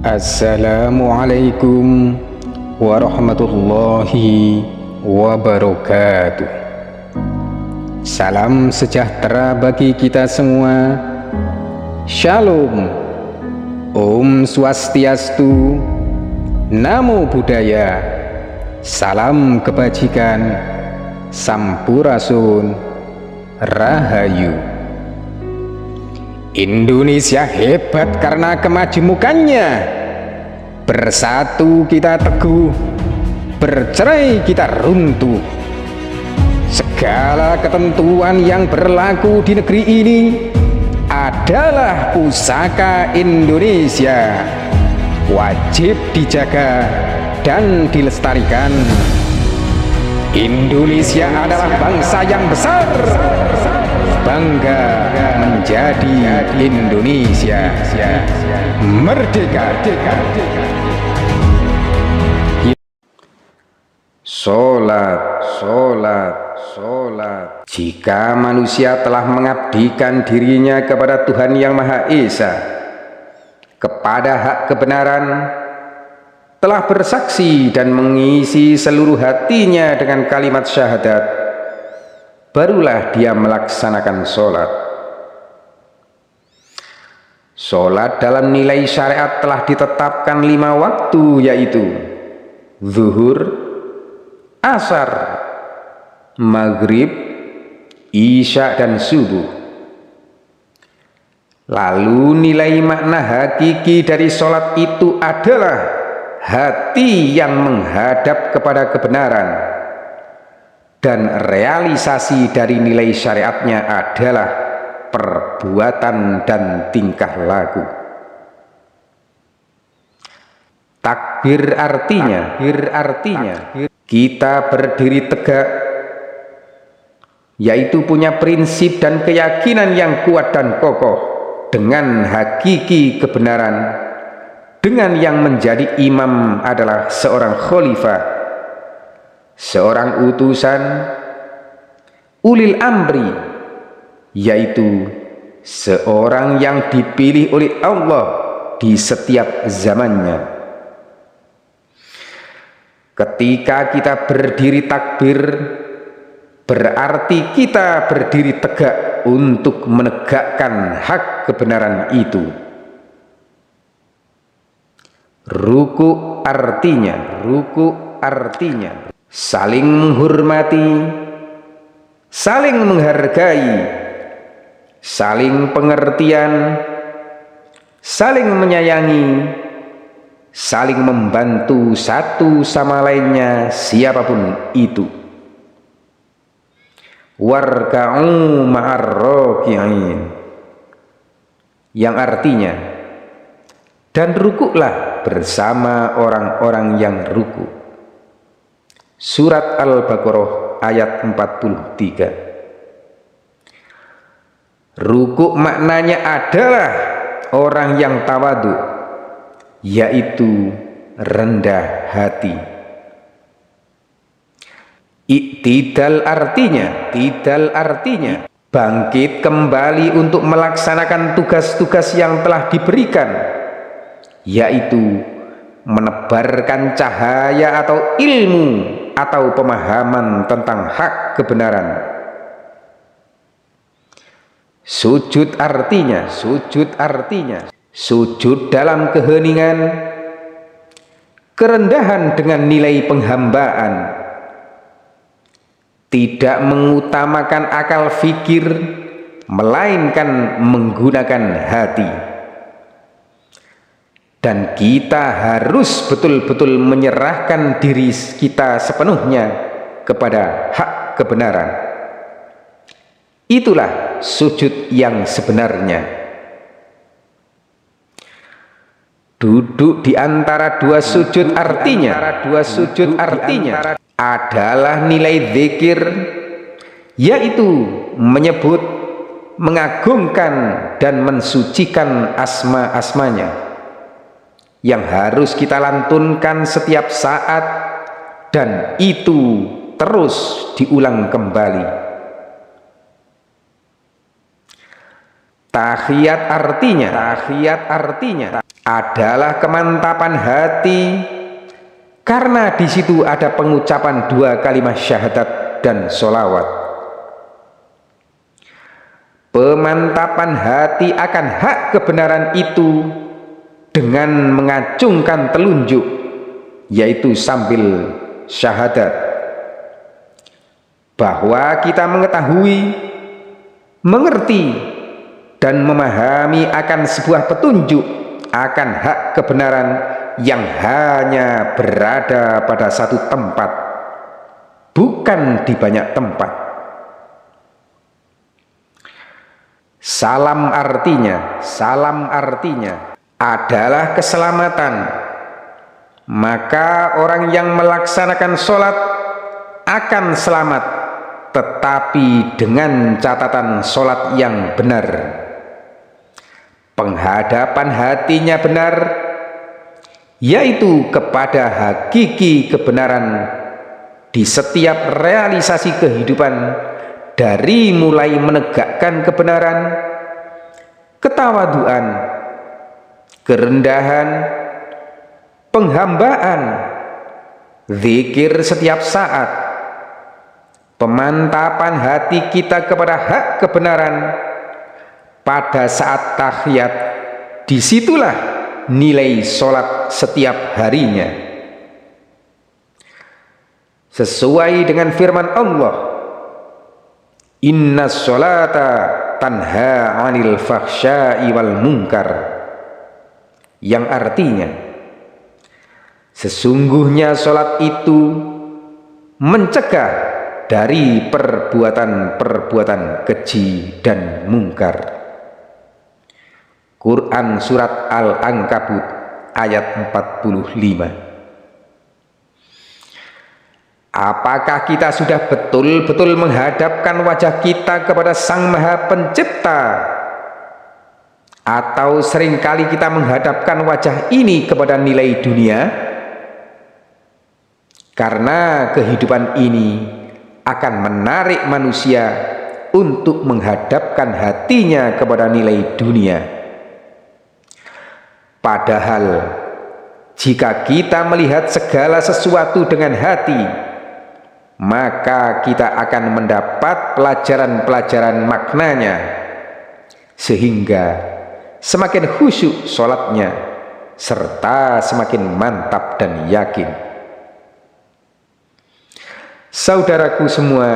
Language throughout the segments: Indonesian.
Assalamualaikum warahmatullahi wabarakatuh. Salam sejahtera bagi kita semua. Shalom. Om Swastiastu. Namo Buddhaya. Salam kebajikan. Sampurasun. Rahayu. Indonesia hebat karena kemajemukannya. Bersatu kita teguh, bercerai kita runtuh. Segala ketentuan yang berlaku di negeri ini adalah pusaka Indonesia, wajib dijaga dan dilestarikan. Indonesia adalah bangsa yang besar, bangga menjadi Indonesia, merdeka. Sholat. Jika manusia telah mengabdikan dirinya kepada Tuhan Yang Maha Esa, kepada hak kebenaran, telah bersaksi dan mengisi seluruh hatinya dengan kalimat syahadat, barulah dia melaksanakan sholat. Sholat dalam nilai syariat telah ditetapkan 5 waktu, yaitu zuhur, asar, maghrib, isya, dan subuh. Lalu nilai makna hakiki dari sholat itu adalah hati yang menghadap kepada kebenaran, dan realisasi dari nilai syariatnya adalah perbuatan dan tingkah laku. Takbir artinya kita berdiri tegak, yaitu punya prinsip dan keyakinan yang kuat dan kokoh dengan hakiki kebenaran, dengan yang menjadi imam adalah seorang khalifah, seorang utusan, ulil amri, yaitu seorang yang dipilih oleh Allah di setiap zamannya. Ketika kita berdiri takbir, berarti kita berdiri tegak untuk menegakkan hak kebenaran itu. Ruku artinya saling menghormati, saling menghargai, saling pengertian, saling menyayangi, saling membantu satu sama lainnya, siapapun itu. Warka'u ma'ar raki'in, yang artinya, dan rukuklah bersama orang-orang yang ruku. Surat Al-Baqarah ayat 43. Rukuk maknanya adalah orang yang tawadu, yaitu rendah hati. Iktidal artinya bangkit kembali untuk melaksanakan tugas-tugas yang telah diberikan, yaitu menebarkan cahaya atau ilmu atau pemahaman tentang hak kebenaran. Sujud artinya sujud dalam keheningan, kerendahan dengan nilai penghambaan, tidak mengutamakan akal fikir, melainkan menggunakan hati. Dan kita harus betul-betul menyerahkan diri kita sepenuhnya kepada hak kebenaran. Itulah sujud yang sebenarnya. Duduk di antara dua sujud artinya adalah nilai zikir, yaitu menyebut, mengagungkan, dan mensucikan asma-asmanya, yang harus kita lantunkan setiap saat, dan itu terus diulang kembali. Tahiyat artinya adalah kemantapan hati, karena di situ ada pengucapan 2 kalimat syahadat dan sholawat. Pemantapan hati akan hak kebenaran itu dengan mengacungkan telunjuk, yaitu sambil syahadat, bahwa kita mengetahui, mengerti, dan memahami akan sebuah petunjuk akan hak kebenaran yang hanya berada pada satu tempat, bukan di banyak tempat. Salam artinya adalah keselamatan. Maka orang yang melaksanakan sholat akan selamat, tetapi dengan catatan sholat yang benar. Penghadapan hatinya benar, yaitu kepada hakiki kebenaran di setiap realisasi kehidupan, dari mulai menegakkan kebenaran, ketawaduan, kerendahan, penghambaan, zikir setiap saat. Pemantapan hati kita kepada hak kebenaran pada saat tahiyat, disitulah nilai sholat setiap harinya. Sesuai dengan firman Allah, inna sholata tanha 'anil fahsya'i wal munkar, yang artinya sesungguhnya sholat itu mencegah dari perbuatan-perbuatan keji dan mungkar. Quran Surat Al-Ankabut ayat 45. Apakah kita sudah betul-betul menghadapkan wajah kita kepada Sang Maha Pencipta, atau seringkali kita menghadapkan wajah ini kepada nilai dunia? Karena kehidupan ini akan menarik manusia untuk menghadapkan hatinya kepada nilai dunia. Padahal jika kita melihat segala sesuatu dengan hati, maka kita akan mendapat pelajaran-pelajaran maknanya, sehingga semakin khusyuk sholatnya, serta semakin mantap dan yakin. Saudaraku semua,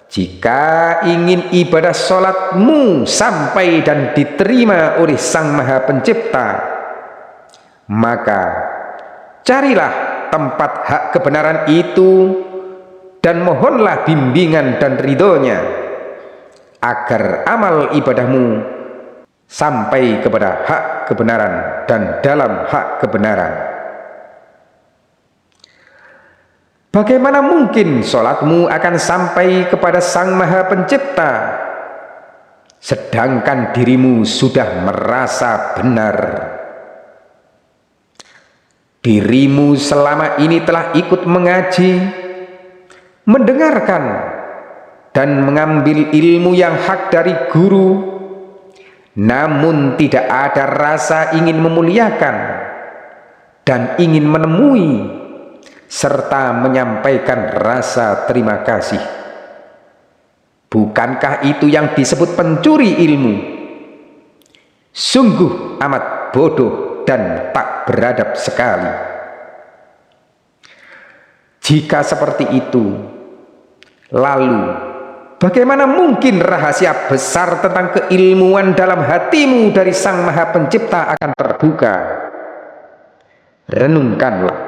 jika ingin ibadah sholatmu sampai dan diterima oleh Sang Maha Pencipta, maka carilah tempat hak kebenaran itu dan mohonlah bimbingan dan ridhonya, agar amal ibadahmu sampai kepada hak kebenaran dan dalam hak kebenaran. Bagaimana mungkin sholatmu akan sampai kepada Sang Maha Pencipta, sedangkan dirimu sudah merasa benar? Dirimu selama ini telah ikut mengaji, mendengarkan, dan mengambil ilmu yang hak dari guru, namun tidak ada rasa ingin memuliakan dan ingin menemui serta menyampaikan rasa terima kasih. Bukankah itu yang disebut pencuri ilmu? Sungguh amat bodoh dan tak beradab sekali. Jika seperti itu, lalu bagaimana mungkin rahasia besar tentang keilmuan dalam hatimu dari Sang Maha Pencipta akan terbuka? Renungkanlah.